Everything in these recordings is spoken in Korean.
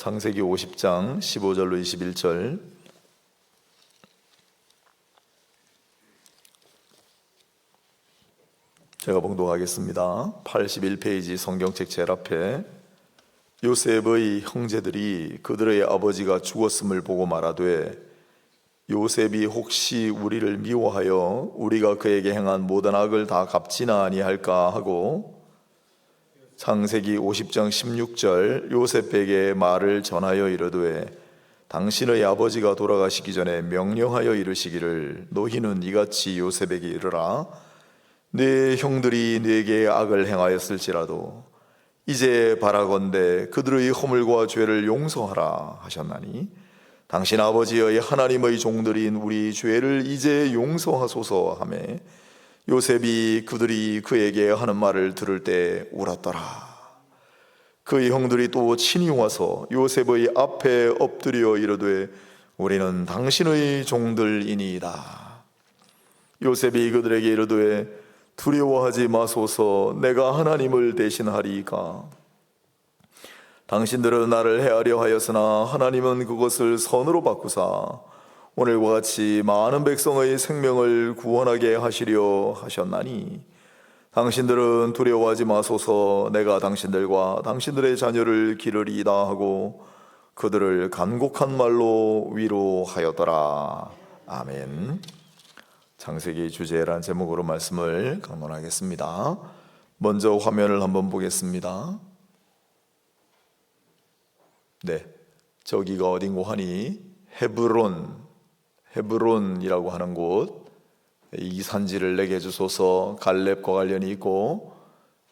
창세기 50장 15절로 21절. 제가 봉독하겠습니다. 81페이지 성경책 제일 앞에 요셉의 형제들이 그들의 아버지가 죽었음을 보고 말하되 요셉이 혹시 우리를 미워하여 우리가 그에게 행한 모든 악을 다 갚지나 아니할까 하고 창세기 50장 16절 요셉에게 말을 전하여 이르되 당신의 아버지가 돌아가시기 전에 명령하여 이르시기를 너희는 이같이 요셉에게 이르라 네 형들이 네게 악을 행하였을지라도 이제 바라건대 그들의 허물과 죄를 용서하라 하셨나니 당신 아버지의 하나님의 종들인 우리 죄를 이제 용서하소서 하며 요셉이 그들이 그에게 하는 말을 들을 때 울었더라. 그의 형들이 또 친히 와서 요셉의 앞에 엎드려 이르되 우리는 당신의 종들이니이다. 요셉이 그들에게 이르되 두려워하지 마소서 내가 하나님을 대신하리이까. 당신들은 나를 해하려 하였으나 하나님은 그것을 선으로 바꾸사 오늘과 같이 많은 백성의 생명을 구원하게 하시려 하셨나니 당신들은 두려워하지 마소서 내가 당신들과 당신들의 자녀를 기르리이다 하고 그들을 간곡한 말로 위로하였더라. 아멘. 창세기 주제란 제목으로 말씀을 강론하겠습니다. 먼저 화면을 한번 보겠습니다. 네, 저기가 어딘고 하니 헤브론이라고 하는 곳, 이 산지를 내게 주소서. 갈렙과 관련이 있고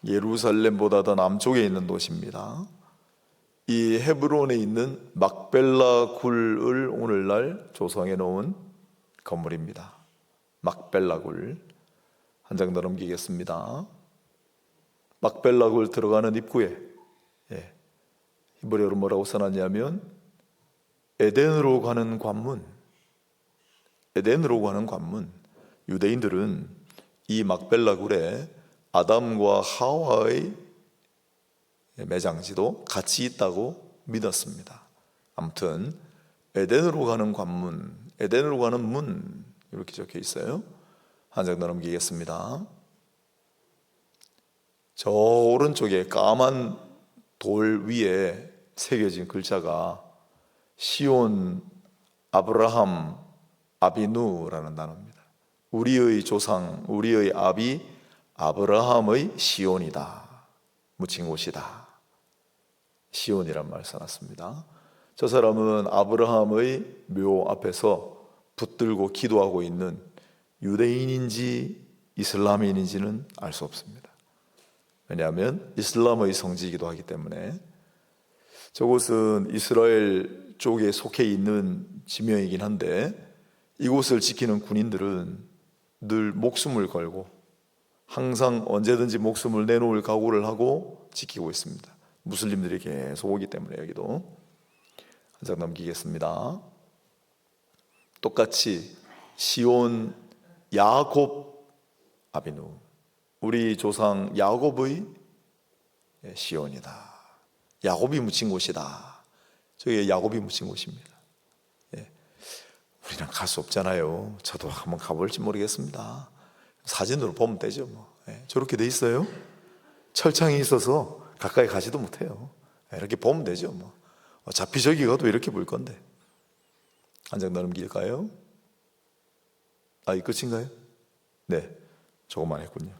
예루살렘보다 더 남쪽에 있는 도시입니다. 이 헤브론에 있는 막벨라 굴을 오늘날 조성해 놓은 건물입니다. 막벨라 굴 한 장 더 넘기겠습니다. 막벨라 굴 들어가는 입구에 히브리어로 뭐라고 써놨냐면 에덴으로 가는 관문. 에덴으로 가는 관문. 유대인들은 이 막벨라 굴에 아담과 하와의 매장지도 같이 있다고 믿었습니다. 아무튼 에덴으로 가는 관문, 에덴으로 가는 문 이렇게 적혀 있어요. 한 장 더 넘기겠습니다. 저 오른쪽에 까만 돌 위에 새겨진 글자가 시온 아브라함 아비누라는 단어입니다. 우리의 조상, 우리의 아비 아브라함의 시온이다. 묻힌 곳이다. 시온이란 말을 써놨습니다. 저 사람은 아브라함의 묘 앞에서 붙들고 기도하고 있는 유대인인지 이슬람인인지는 알 수 없습니다. 왜냐하면 이슬람의 성지이기도 하기 때문에. 저곳은 이스라엘 쪽에 속해 있는 지명이긴 한데 이곳을 지키는 군인들은 늘 목숨을 걸고 항상 언제든지 목숨을 내놓을 각오를 하고 지키고 있습니다. 무슬림들이 계속 오기 때문에. 여기도 한 장 넘기겠습니다. 똑같이 시온 야곱 아비누, 우리 조상 야곱의 시온이다. 야곱이 묻힌 곳이다. 저게 야곱이 묻힌 곳입니다. 우리는 갈 수 없잖아요. 저도 한번 가볼지 모르겠습니다. 사진으로 보면 되죠. 저렇게 돼 있어요. 철창이 있어서 가까이 가지도 못해요. 이렇게 보면 되죠. 어차피 저기 가도 이렇게 볼 건데. 한 장 더 넘길까요? 이 끝인가요? 네, 조금만 했군요.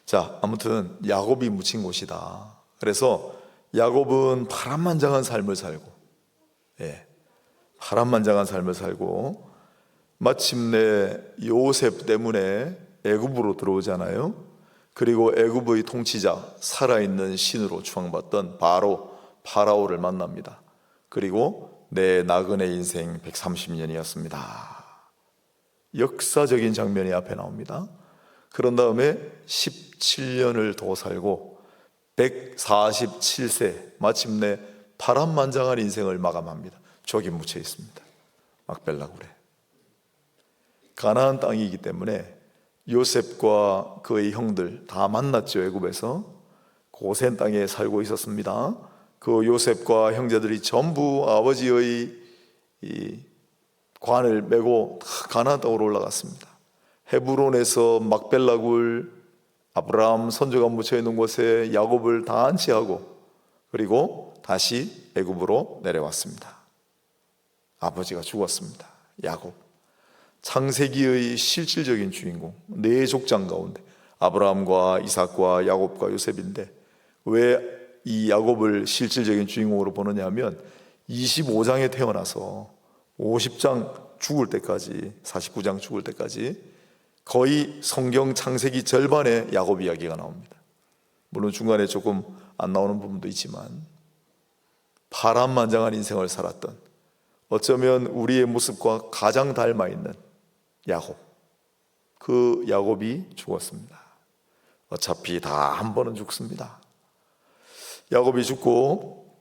자, 아무튼 야곱이 묻힌 곳이다. 그래서 야곱은 파란만장한 삶을 살고, 파란만장한 삶을 살고 마침내 요셉 때문에 애굽으로 들어오잖아요. 그리고 애굽의 통치자, 살아있는 신으로 추앙받던 파라오를 만납니다. 그리고 내 나그네 인생 130년이었습니다. 역사적인 장면이 앞에 나옵니다. 그런 다음에 17년을 더 살고 147세 마침내 파란만장한 인생을 마감합니다. 저기 묻혀 있습니다. 막벨라 굴에. 가나안 땅이기 때문에 요셉과 그의 형들 다 만났죠. 애굽에서 고센 땅에 살고 있었습니다. 그 요셉과 형제들이 전부 아버지의 이 관을 메고 다 가나안 땅으로 올라갔습니다. 헤브론에서 막벨라굴 아브라함 선조가 묻혀 있는 곳에 야곱을 다 안치하고 그리고 다시 애굽으로 내려왔습니다. 아버지가 죽었습니다. 야곱, 창세기의 실질적인 주인공, 네 족장 가운데 아브라함과 이삭과 야곱과 요셉인데 왜 이 야곱을 실질적인 주인공으로 보느냐 하면 25장에 태어나서 50장 죽을 때까지, 49장 죽을 때까지 거의 성경 창세기 절반의 야곱 이야기가 나옵니다. 물론 중간에 조금 안 나오는 부분도 있지만 파란만장한 인생을 살았던, 어쩌면 우리의 모습과 가장 닮아 있는 야곱, 그 야곱이 죽었습니다. 어차피 다 한 번은 죽습니다. 야곱이 죽고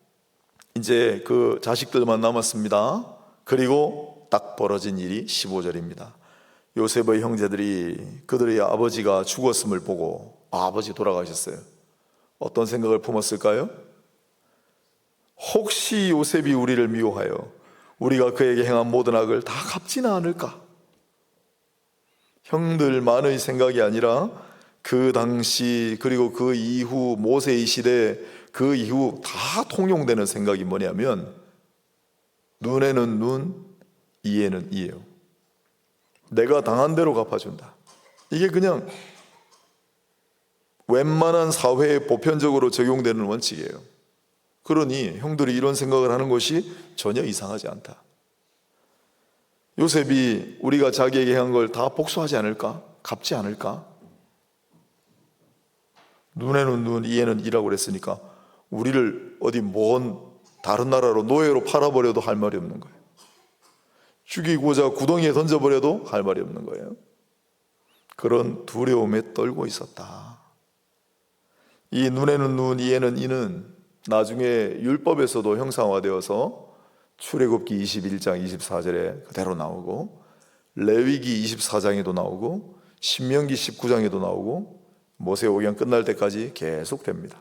이제 그 자식들만 남았습니다. 그리고 딱 벌어진 일이 15절입니다. 요셉의 형제들이 그들의 아버지가 죽었음을 보고 아버지 돌아가셨어요. 어떤 생각을 품었을까요? 혹시 요셉이 우리를 미워하여 우리가 그에게 행한 모든 악을 다 갚지는 않을까? 형들만의 생각이 아니라 그 당시 그리고 그 이후 모세의 시대 그 이후 다 통용되는 생각이 뭐냐면 눈에는 눈, 이에는 이예요. 내가 당한 대로 갚아준다. 이게 그냥 웬만한 사회에 보편적으로 적용되는 원칙이에요. 그러니 형들이 이런 생각을 하는 것이 전혀 이상하지 않다. 요셉이 우리가 자기에게 한 걸 다 복수하지 않을까? 갚지 않을까? 눈에는 눈, 이에는 이라고 그랬으니까 우리를 어디 먼 다른 나라로 노예로 팔아버려도 할 말이 없는 거예요. 죽이고자 구덩이에 던져버려도 할 말이 없는 거예요. 그런 두려움에 떨고 있었다. 이 눈에는 눈, 이에는 이는 나중에 율법에서도 형상화되어서 출애굽기 21장 24절에 그대로 나오고 레위기 24장에도 나오고 신명기 19장에도 나오고 모세오경 끝날 때까지 계속 됩니다.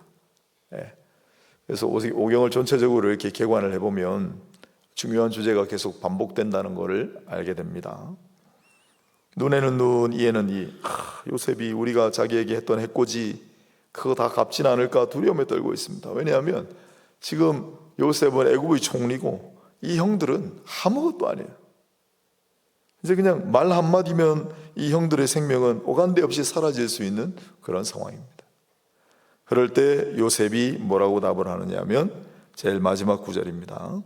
그래서 오경을 전체적으로 이렇게 개관을 해보면 중요한 주제가 계속 반복된다는 것을 알게 됩니다. 눈에는 눈, 이에는 이. 요셉이 우리가 자기에게 했던 해코지 그거 다 갚지는 않을까 두려움에 떨고 있습니다. 왜냐하면 지금 요셉은 애굽의 총리고 이 형들은 아무것도 아니에요. 이제 그냥 말 한마디면 이 형들의 생명은 오간데 없이 사라질 수 있는 그런 상황입니다. 그럴 때 요셉이 뭐라고 답을 하느냐 하면 제일 마지막 구절입니다.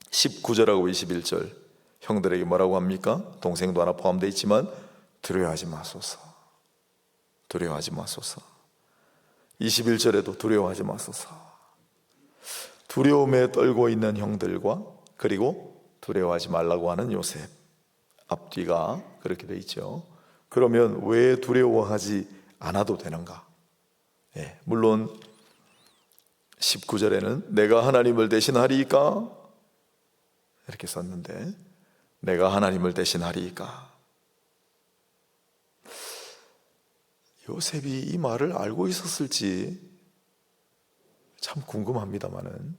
19절하고 21절 형들에게 뭐라고 합니까? 동생도 하나 포함되어 있지만 두려워하지 마소서, 두려워하지 마소서. 21절에도 두려워하지 마소서. 두려움에 떨고 있는 형들과 그리고 두려워하지 말라고 하는 요셉, 앞뒤가 그렇게 돼 있죠. 그러면 왜 두려워하지 않아도 되는가? 물론 19절에는 내가 하나님을 대신하리이까 이렇게 썼는데 내가 하나님을 대신하리이까, 요셉이 이 말을 알고 있었을지 참 궁금합니다만은,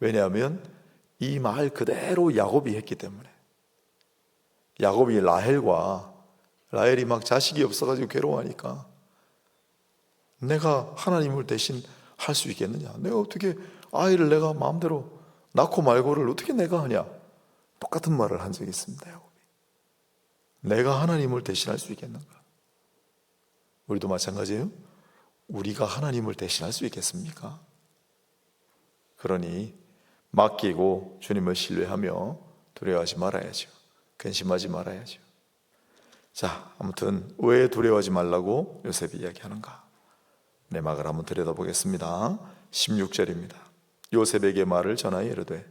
왜냐하면 이 말 그대로 야곱이 했기 때문에. 야곱이 라헬이 막 자식이 없어가지고 괴로워하니까 내가 하나님을 대신 할 수 있겠느냐, 내가 어떻게 아이를 내가 마음대로 낳고 말고를 어떻게 내가 하냐, 똑같은 말을 한 적이 있습니다. 야곱이. 내가 하나님을 대신할 수 있겠는가? 우리도 마찬가지예요. 우리가 하나님을 대신할 수 있겠습니까? 그러니 맡기고 주님을 신뢰하며 두려워하지 말아야죠. 근심하지 말아야죠. 자, 아무튼 왜 두려워하지 말라고 요셉이 이야기하는가? 내막을 한번 들여다보겠습니다. 16절입니다. 요셉에게 말을 전하여 이르되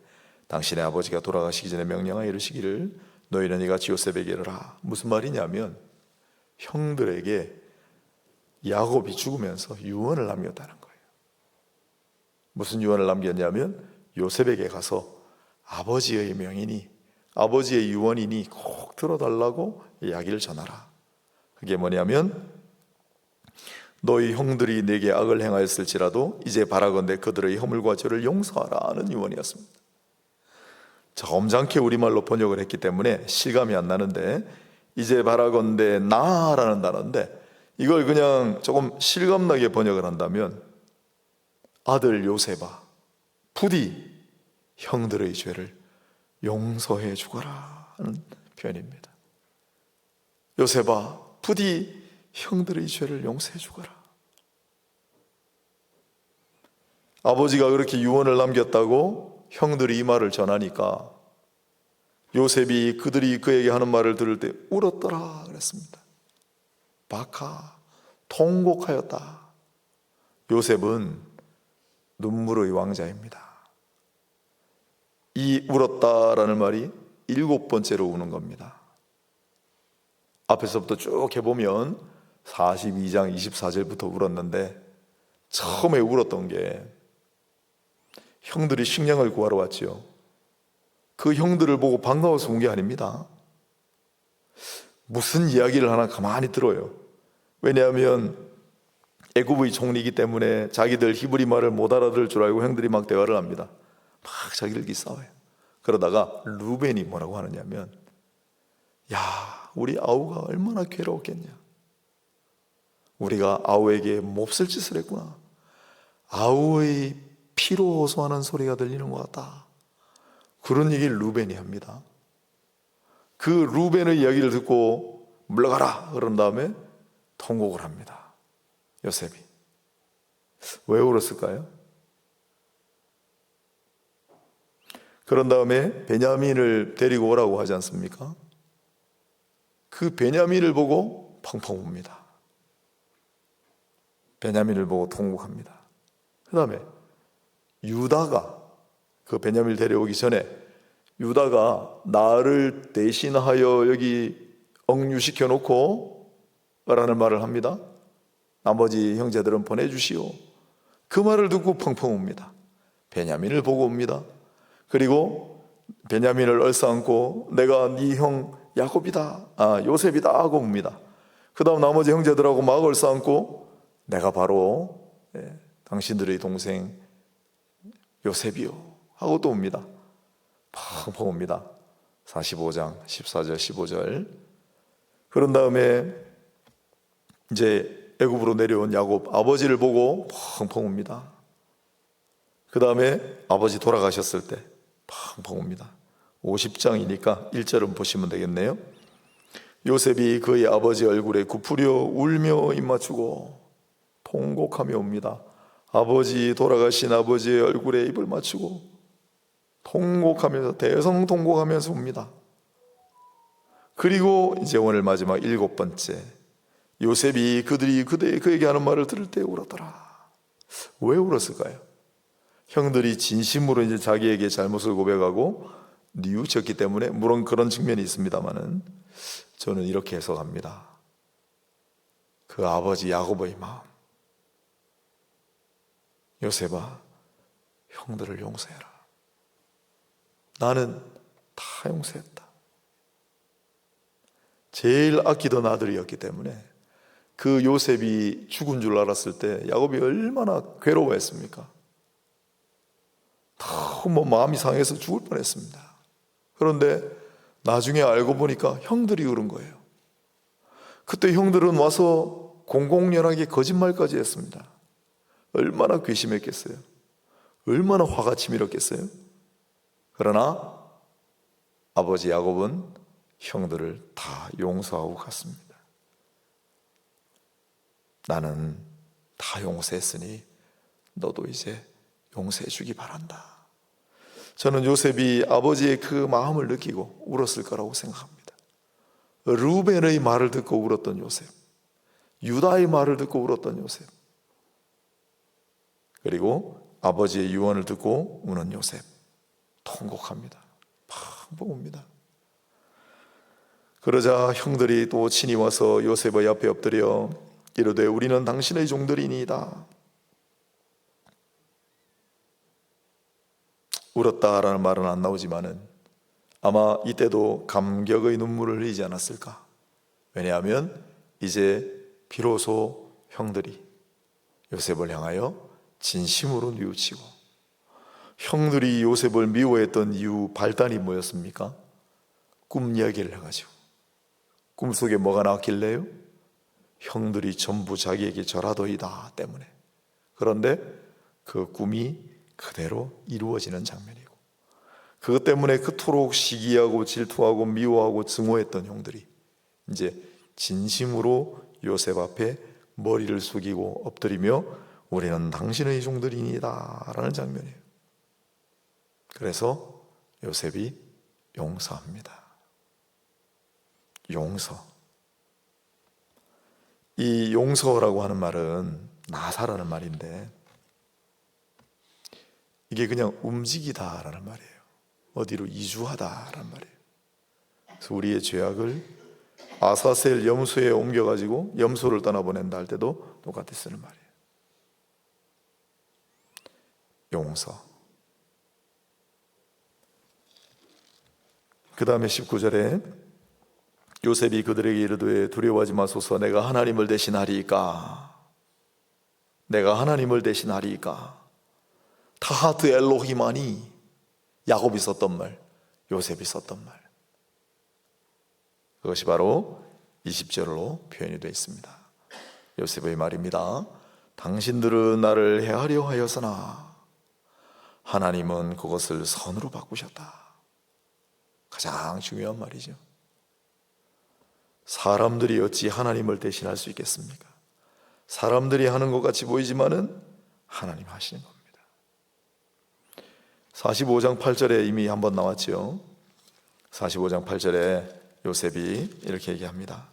당신의 아버지가 돌아가시기 전에 명령하여 이르시기를 너희는 이같이 요셉에게 이르라. 무슨 말이냐면 형들에게 야곱이 죽으면서 유언을 남겼다는 거예요. 무슨 유언을 남겼냐면 요셉에게 가서 아버지의 명이니 아버지의 유언이니 꼭 들어달라고 이야기를 전하라. 그게 뭐냐면 너희 형들이 내게 악을 행하였을지라도 이제 바라건대 그들의 허물과 죄를 용서하라는 유언이었습니다. 점잖게 우리말로 번역을 했기 때문에 실감이 안 나는데, 이제 바라건대 나라는 단어인데 이걸 그냥 조금 실감나게 번역을 한다면 아들 요셉아, 부디 형들의 죄를 용서해 주거라 하는 표현입니다. 요셉아, 부디 형들의 죄를 용서해 주거라. 아버지가 그렇게 유언을 남겼다고 형들이 이 말을 전하니까 요셉이 그들이 그에게 하는 말을 들을 때 울었더라 그랬습니다. 바카, 통곡하였다. 요셉은 눈물의 왕자입니다. 이 울었다라는 말이 7번째로 우는 겁니다. 앞에서부터 쭉 해보면 42장 24절부터 울었는데, 처음에 울었던 게 형들이 식량을 구하러 왔지요. 그 형들을 보고 반가워서 운 게 아닙니다. 무슨 이야기를 하나 가만히 들어요. 왜냐하면 애굽의 총리이기 때문에 자기들 히브리 말을 못 알아들을 줄 알고 형들이 막 대화를 합니다. 막 자기들끼리 싸워요. 그러다가 루벤이 뭐라고 하느냐면, 야, 우리 아우가 얼마나 괴로웠겠냐. 우리가 아우에게 몹쓸 짓을 했구나. 아우의 피로 호소하는 소리가 들리는 것 같다. 그런 얘기를 루벤이 합니다. 그 루벤의 이야기를 듣고 물러가라 그런 다음에 통곡을 합니다. 요셉이. 왜 울었을까요? 그런 다음에 베냐민을 데리고 오라고 하지 않습니까? 그 베냐민을 보고 펑펑 웁니다. 베냐민을 보고 통곡합니다. 그 다음에 유다가, 그 베냐민을 데려오기 전에 유다가 나를 대신하여 여기 억류시켜 놓고 라는 말을 합니다. 나머지 형제들은 보내주시오. 그 말을 듣고 펑펑 웁니다. 베냐민을 보고 웁니다. 그리고 베냐민을 얼싸안고 내가 네 형 야곱이다, 요셉이다 하고 웁니다. 그 다음 나머지 형제들하고 막 얼싸안고 내가 바로 당신들의 동생 요셉이요 하고 또 웁니다. 펑펑 웁니다. 45장 14절 15절. 그런 다음에 이제 애굽으로 내려온 야곱 아버지를 보고 펑펑 웁니다. 그 다음에 아버지 돌아가셨을 때 펑펑 웁니다. 50장이니까 1절은 보시면 되겠네요. 요셉이 그의 아버지 얼굴에 굽으려 울며 입맞추고 통곡하며 옵니다. 아버지, 돌아가신 아버지의 얼굴에 입을 맞추고 통곡하면서, 대성통곡하면서 옵니다. 그리고 이제 오늘 마지막 7번째, 요셉이 그들이 그에게 하는 말을 들을 때 울었더라. 왜 울었을까요? 형들이 진심으로 이제 자기에게 잘못을 고백하고 뉘우쳤기 때문에, 물론 그런 측면이 있습니다만은 저는 이렇게 해석합니다. 그 아버지 야곱의 마음. 요셉아, 형들을 용서해라. 나는 다 용서했다. 제일 아끼던 아들이었기 때문에 그 요셉이 죽은 줄 알았을 때 야곱이 얼마나 괴로워했습니까? 너무 마음이 상해서 죽을 뻔했습니다. 그런데 나중에 알고 보니까 형들이 그런 거예요. 그때 형들은 와서 공공연하게 거짓말까지 했습니다. 얼마나 괘씸했겠어요? 얼마나 화가 치밀었겠어요? 그러나 아버지 야곱은 형들을 다 용서하고 갔습니다. 나는 다 용서했으니 너도 이제 용서해 주기 바란다. 저는 요셉이 아버지의 그 마음을 느끼고 울었을 거라고 생각합니다. 루벤의 말을 듣고 울었던 요셉, 유다의 말을 듣고 울었던 요셉, 그리고 아버지의 유언을 듣고 우는 요셉, 통곡합니다. 펑펑 웁니다. 그러자 형들이 또 친히 와서 요셉의 앞에 엎드려 이르되 우리는 당신의 종들이니이다. 울었다라는 말은 안 나오지만은 아마 이때도 감격의 눈물을 흘리지 않았을까. 왜냐하면 이제 비로소 형들이 요셉을 향하여 진심으로 뉘우치고, 형들이 요셉을 미워했던 이유 발단이 뭐였습니까? 꿈 이야기를 해가지고. 꿈속에 뭐가 나왔길래요? 형들이 전부 자기에게 절하도이다 때문에. 그런데 그 꿈이 그대로 이루어지는 장면이고, 그것 때문에 그토록 시기하고 질투하고 미워하고 증오했던 형들이 이제 진심으로 요셉 앞에 머리를 숙이고 엎드리며 우리는 당신의 종들이니다 라는 장면이에요. 그래서 요셉이 용서합니다. 용서. 이 용서라고 하는 말은 나사라는 말인데, 이게 그냥 움직이다라는 말이에요. 어디로 이주하다라는 말이에요. 그래서 우리의 죄악을 아사셀 염소에 옮겨가지고 염소를 떠나보낸다 할 때도 똑같이 쓰는 말이에요. 용서. 그 다음에 19절에 요셉이 그들에게 이르되 두려워하지 마소서, 내가 하나님을 대신하리이까. 내가 하나님을 대신하리이까. 타하트 엘로힘하니, 야곱이 썼던 말, 요셉이 썼던 말. 그것이 바로 20절로 표현이 되어 있습니다. 요셉의 말입니다. 당신들은 나를 해하려 하였으나 하나님은 그것을 선으로 바꾸셨다. 가장 중요한 말이죠. 사람들이 어찌 하나님을 대신할 수 있겠습니까? 사람들이 하는 것 같이 보이지만은 하나님 하시는 겁니다. 45장 8절에 이미 한번 나왔죠. 45장 8절에 요셉이 이렇게 얘기합니다.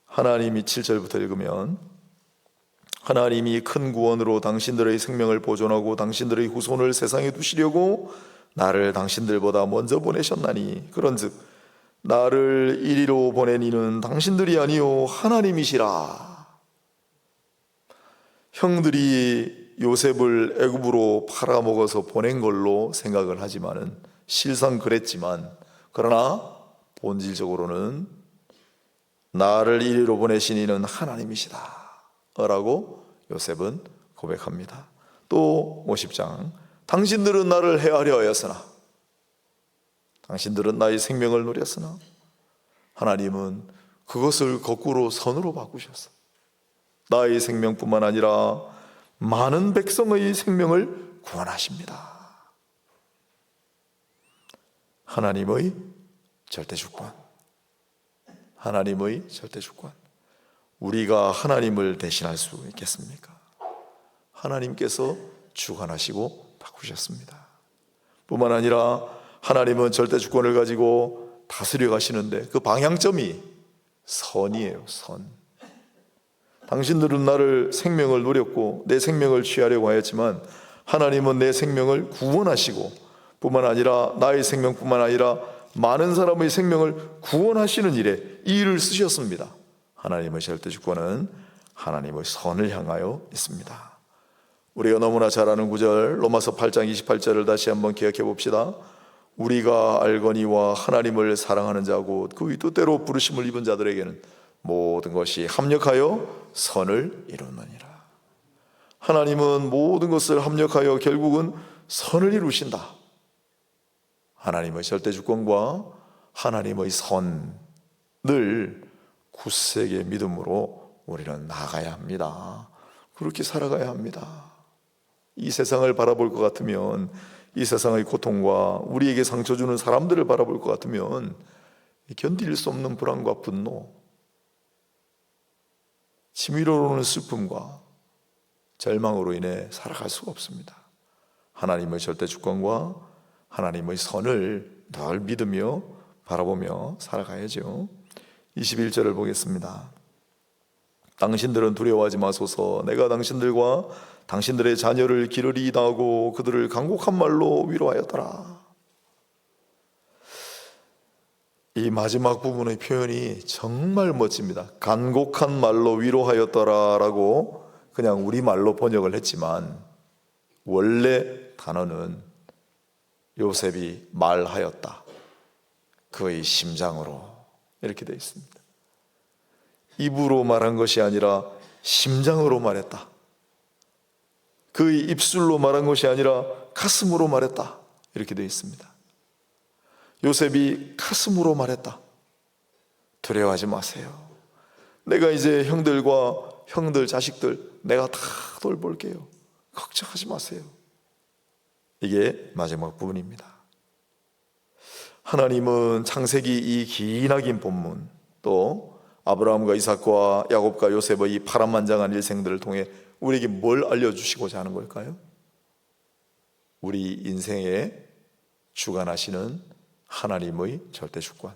하나님이 7절부터 읽으면, 하나님이 큰 구원으로 당신들의 생명을 보존하고 당신들의 후손을 세상에 두시려고 나를 당신들보다 먼저 보내셨나니, 그런즉 나를 이리로 보낸 이는 당신들이 아니요 하나님이시라. 형들이 요셉을 애굽으로 팔아먹어서 보낸 걸로 생각을 하지만은, 실상 그랬지만, 그러나 본질적으로는 나를 이리로 보내신 이는 하나님이시다 라고 요셉은 고백합니다. 또 50장, 당신들은 나를 해하려 하였으나, 당신들은 나의 생명을 노렸으나 하나님은 그것을 거꾸로 선으로 바꾸셨어. 나의 생명뿐만 아니라 많은 백성의 생명을 구원하십니다. 하나님의 절대주권. 하나님의 절대주권. 우리가 하나님을 대신할 수 있겠습니까? 하나님께서 주관하시고 바꾸셨습니다. 뿐만 아니라 하나님은 절대주권을 가지고 다스려 가시는데 그 방향점이 선이에요. 선. 당신들은 나를 생명을 노렸고 내 생명을 취하려고 하였지만 하나님은 내 생명을 구원하시고, 뿐만 아니라 나의 생명뿐만 아니라 많은 사람의 생명을 구원하시는 일에 이 일을 쓰셨습니다. 하나님의 절대주권은 하나님의 선을 향하여 있습니다. 우리가 너무나 잘 아는 구절, 로마서 8장 28절을 다시 한번 기억해 봅시다. 우리가 알거니와 하나님을 사랑하는 자고 그의 뜻대로 부르심을 입은 자들에게는 모든 것이 합력하여 선을 이루느니라. 하나님은 모든 것을 합력하여 결국은 선을 이루신다. 하나님의 절대주권과 하나님의 선을 굳세게 믿음으로 우리는 나가야 합니다. 그렇게 살아가야 합니다. 이 세상을 바라볼 것 같으면, 이 세상의 고통과 우리에게 상처 주는 사람들을 바라볼 것 같으면 견딜 수 없는 불안과 분노, 치밀어 오르는 슬픔과 절망으로 인해 살아갈 수가 없습니다. 하나님의 절대주권과 하나님의 선을 늘 믿으며 바라보며 살아가야죠. 21절을 보겠습니다. 당신들은 두려워하지 마소서, 내가 당신들과 당신들의 자녀를 기르리이다 하고 그들을 간곡한 말로 위로하였더라. 이 마지막 부분의 표현이 정말 멋집니다. 간곡한 말로 위로하였더라 라고 그냥 우리말로 번역을 했지만 원래 단어는 요셉이 말하였다, 그의 심장으로, 이렇게 되어 있습니다. 입으로 말한 것이 아니라 심장으로 말했다. 그의 입술로 말한 것이 아니라 가슴으로 말했다. 이렇게 되어 있습니다. 요셉이 가슴으로 말했다. 두려워하지 마세요. 내가 이제 형들 자식들 내가 다 돌볼게요. 걱정하지 마세요. 이게 마지막 부분입니다. 하나님은 창세기 이 기나긴 본문, 또 아브라함과 이삭과 야곱과 요셉의 이 파란만장한 일생들을 통해 우리에게 뭘 알려주시고자 하는 걸까요? 우리 인생에 주관하시는 하나님의 절대 주권,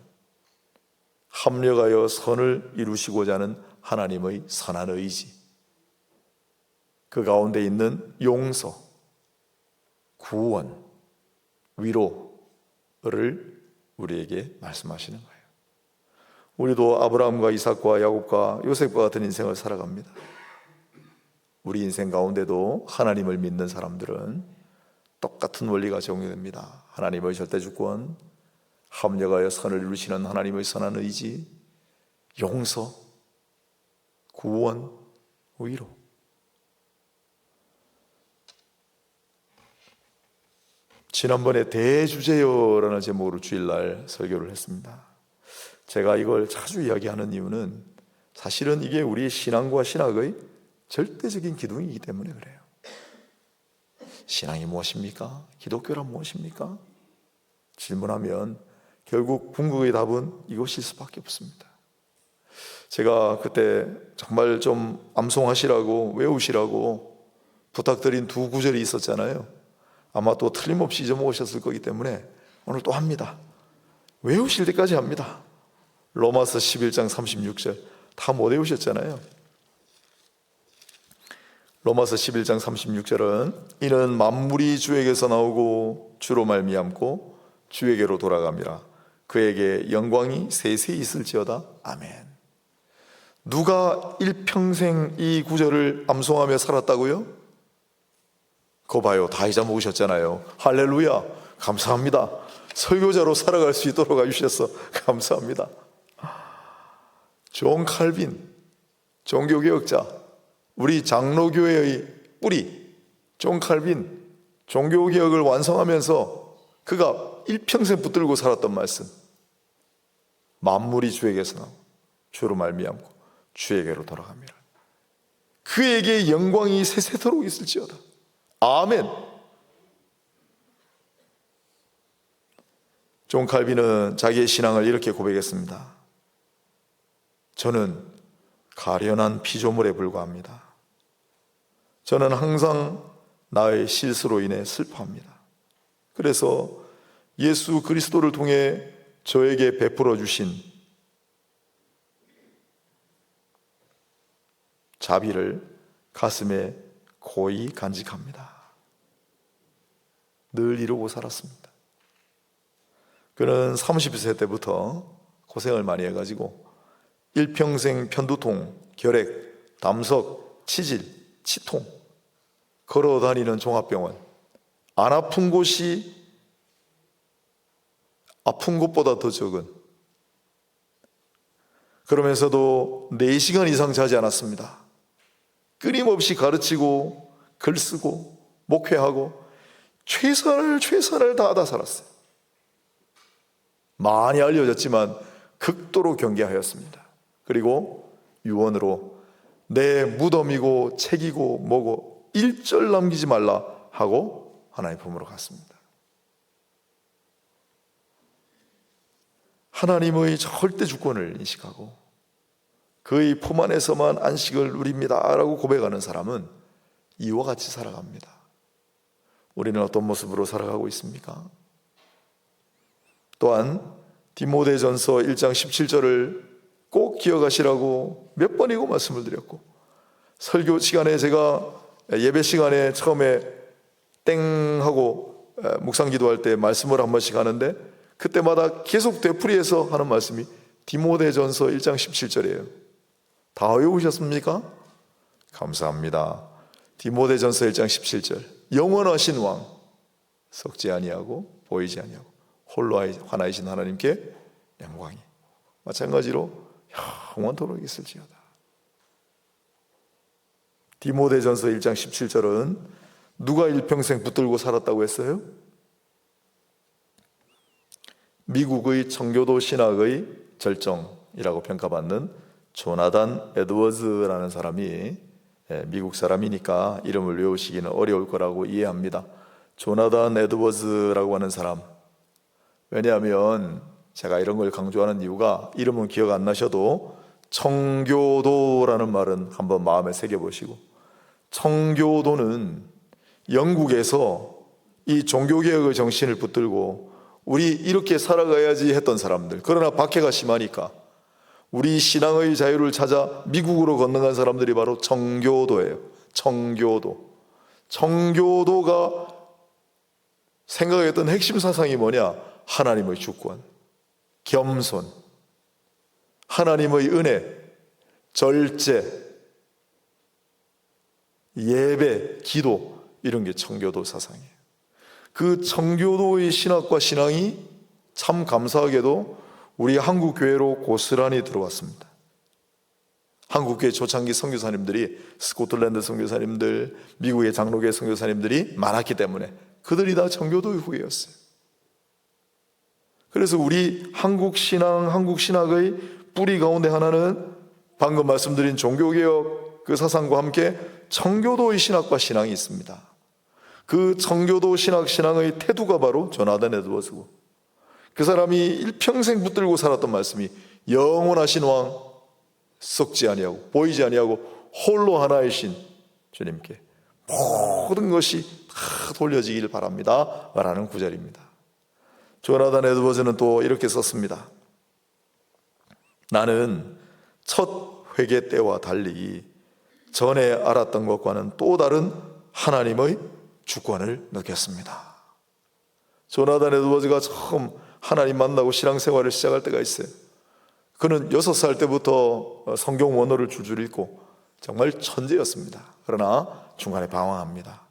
합력하여 선을 이루시고자 하는 하나님의 선한 의지, 그 가운데 있는 용서, 구원, 위로를 우리에게 말씀하시는 거예요. 우리도 아브라함과 이삭과 야곱과 요셉과 같은 인생을 살아갑니다. 우리 인생 가운데도 하나님을 믿는 사람들은 똑같은 원리가 적용됩니다. 하나님의 절대주권, 합력하여 선을 이루시는 하나님의 선한 의지, 용서, 구원, 위로. 지난번에 대주제여라는 제목으로 주일날 설교를 했습니다. 제가 이걸 자주 이야기하는 이유는 사실은 이게 우리 신앙과 신학의 절대적인 기둥이기 때문에 그래요. 신앙이 무엇입니까? 기독교란 무엇입니까? 질문하면 결국 궁극의 답은 이것일 수밖에 없습니다. 제가 그때 정말 좀 암송하시라고 외우시라고 부탁드린 두 구절이 있었잖아요. 아마 또 틀림없이 잊어먹으셨을 거기 때문에 오늘 또 합니다. 외우실 때까지 합니다. 로마서 11장 36절 다 못 외우셨잖아요. 로마서 11장 36절은 이는 만물이 주에게서 나오고 주로 말미암고 주에게로 돌아갑니다. 그에게 영광이 세세히 있을지어다. 아멘. 누가 일평생 이 구절을 암송하며 살았다고요? 그거 봐요. 다 잊어먹으셨잖아요. 할렐루야. 감사합니다. 설교자로 살아갈 수 있도록 해주셔서 감사합니다. 존 칼빈, 종교개혁자, 우리 장로교회의 뿌리 존 칼빈, 종교개혁을 완성하면서 그가 일평생 붙들고 살았던 말씀, 만물이 주에게서 나오고 주로 말미암고 주에게로 돌아갑니다. 그에게 영광이 세세토록 있을지어다. 아멘. 존 칼빈은 자기의 신앙을 이렇게 고백했습니다. 저는 가련한 피조물에 불과합니다. 저는 항상 나의 실수로 인해 슬퍼합니다. 그래서 예수 그리스도를 통해 저에게 베풀어 주신 자비를 가슴에 고이 간직합니다. 늘 이루고 살았습니다. 그는 30세 때부터 고생을 많이 해가지고 일평생 편두통, 결핵, 담석, 치질, 치통, 걸어다니는 종합병원, 안 아픈 곳이 아픈 곳보다 더 적은, 그러면서도 4시간 이상 자지 않았습니다. 끊임없이 가르치고 글 쓰고 목회하고 최선을 다하다 살았어요. 많이 알려졌지만 극도로 경계하였습니다. 그리고 유언으로 내 무덤이고 책이고 뭐고 일절 남기지 말라 하고 하나님 품으로 갔습니다. 하나님의 절대 주권을 인식하고 그의 품 안에서만 안식을 누립니다 라고 고백하는 사람은 이와 같이 살아갑니다. 우리는 어떤 모습으로 살아가고 있습니까? 또한 디모데전서 1장 17절을 꼭 기억하시라고 몇 번이고 말씀을 드렸고, 설교 시간에 제가 예배 시간에 처음에 땡 하고 묵상 기도할 때 말씀을 한 번씩 하는데 그때마다 계속 되풀이해서 하는 말씀이 디모데전서 1장 17절이에요. 다 외우셨습니까? 감사합니다. 디모데전서 1장 17절 영원하신 왕 썩지 아니하고 보이지 아니하고 홀로 하나이신 하나님께 영광이 마찬가지로 영원토록 있을지어다. 디모데전서 1장 17절은 누가 일평생 붙들고 살았다고 했어요? 미국의 청교도 신학의 절정이라고 평가받는 조나단 에드워즈라는 사람이, 미국 사람이니까 이름을 외우시기는 어려울 거라고 이해합니다. 조나단 에드워즈라고 하는 사람, 왜냐하면 제가 이런 걸 강조하는 이유가, 이름은 기억 안 나셔도 청교도라는 말은 한번 마음에 새겨보시고, 청교도는 영국에서 이 종교개혁의 정신을 붙들고 우리 이렇게 살아가야지 했던 사람들, 그러나 박해가 심하니까 우리 신앙의 자유를 찾아 미국으로 건너간 사람들이 바로 청교도예요. 청교도가 생각했던 핵심 사상이 뭐냐? 하나님의 주권, 겸손, 하나님의 은혜, 절제, 예배, 기도, 이런 게 청교도 사상이에요. 그 청교도의 신학과 신앙이 참 감사하게도 우리 한국 교회로 고스란히 들어왔습니다. 한국 교회 초창기 선교사님들이, 스코틀랜드 선교사님들, 미국의 장로교회 선교사님들이 많았기 때문에 그들이 다 청교도의 후예였어요. 그래서 우리 한국 신앙, 한국 신학의 뿌리 가운데 하나는 방금 말씀드린 종교개혁 그 사상과 함께 청교도의 신학과 신앙이 있습니다. 그 청교도 신앙의 태두가 바로 조나단 에드워즈고, 그 사람이 일평생 붙들고 살았던 말씀이 영원하신 왕, 썩지 아니하고 보이지 아니하고 홀로 하나이신 주님께 모든 것이 다 돌려지길 바랍니다 라는 구절입니다. 조나단 에드워즈는 또 이렇게 썼습니다. 나는 첫 회개 때와 달리 전에 알았던 것과는 또 다른 하나님의 주권을 느꼈습니다. 조나단 에드워즈가 처음 하나님 만나고 신앙생활을 시작할 때가 있어요. 그는 6살 때부터 성경 원어를 줄줄 읽고 정말 천재였습니다. 그러나 중간에 방황합니다.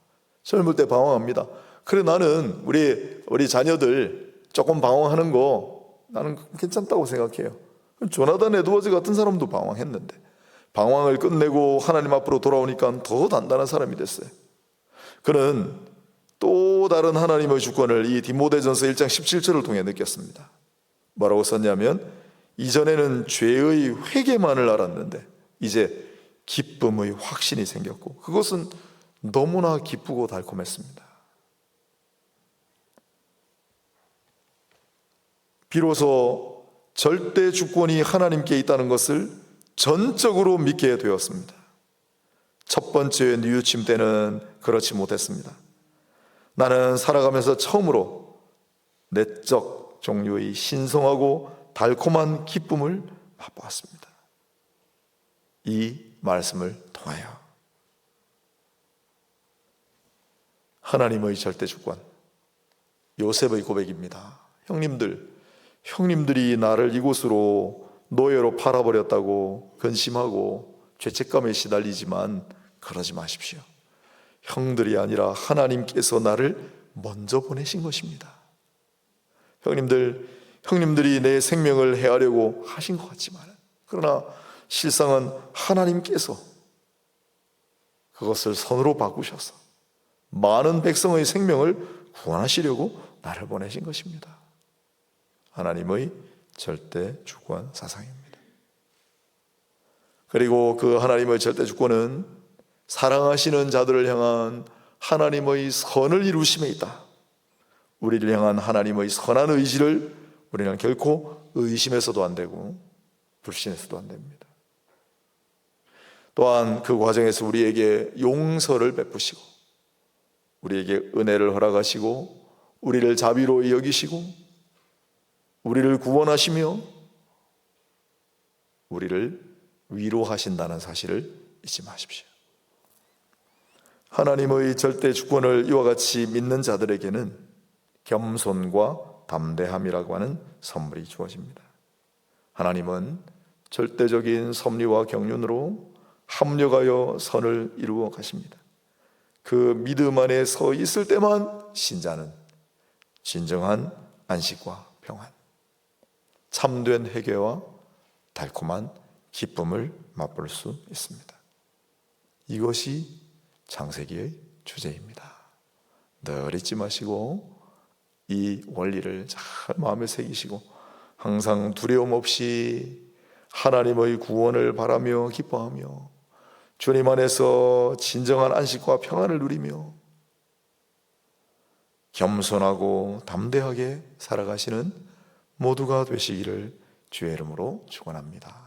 젊을 때 방황합니다. 그래, 나는 우리 자녀들 조금 방황하는 거 나는 괜찮다고 생각해요. 조나단 에드워즈 같은 사람도 방황했는데 방황을 끝내고 하나님 앞으로 돌아오니까 더 단단한 사람이 됐어요. 그는 또 다른 하나님의 주권을 이 디모데전서 1장 17절을 통해 느꼈습니다. 뭐라고 썼냐면, 이전에는 죄의 회개만을 알았는데 이제 기쁨의 확신이 생겼고 그것은 너무나 기쁘고 달콤했습니다. 비로소 절대 주권이 하나님께 있다는 것을 전적으로 믿게 되었습니다. 첫 번째 뉘우침 때는 그렇지 못했습니다. 나는 살아가면서 처음으로 내적 종류의 신성하고 달콤한 기쁨을 맛보았습니다. 이 말씀을 통하여 하나님의 절대 주권, 요셉의 고백입니다. 형님들이 나를 이곳으로 노예로 팔아버렸다고 근심하고 죄책감에 시달리지만 그러지 마십시오. 형들이 아니라 하나님께서 나를 먼저 보내신 것입니다. 형님들이 내 생명을 해하려고 하신 것 같지만, 그러나 실상은 하나님께서 그것을 선으로 바꾸셔서 많은 백성의 생명을 구원하시려고 나를 보내신 것입니다. 하나님의 절대 주권 사상입니다. 그리고 그 하나님의 절대 주권은 사랑하시는 자들을 향한 하나님의 선을 이루심에 있다. 우리를 향한 하나님의 선한 의지를 우리는 결코 의심해서도 안 되고 불신해서도 안 됩니다. 또한 그 과정에서 우리에게 용서를 베푸시고 우리에게 은혜를 허락하시고 우리를 자비로이 여기시고 우리를 구원하시며 우리를 위로하신다는 사실을 잊지 마십시오. 하나님의 절대 주권을 이와 같이 믿는 자들에게는 겸손과 담대함이라고 하는 선물이 주어집니다. 하나님은 절대적인 섭리와 경륜으로 합력하여 선을 이루어 가십니다. 그 믿음 안에 서 있을 때만 신자는 진정한 안식과 평안, 참된 회개와 달콤한 기쁨을 맛볼 수 있습니다. 이것이 창세기의 주제입니다. 늘 잊지 마시고 이 원리를 잘 마음에 새기시고 항상 두려움 없이 하나님의 구원을 바라며 기뻐하며 주님 안에서 진정한 안식과 평안을 누리며 겸손하고 담대하게 살아가시는 모두가 되시기를 주의 이름으로 축원합니다.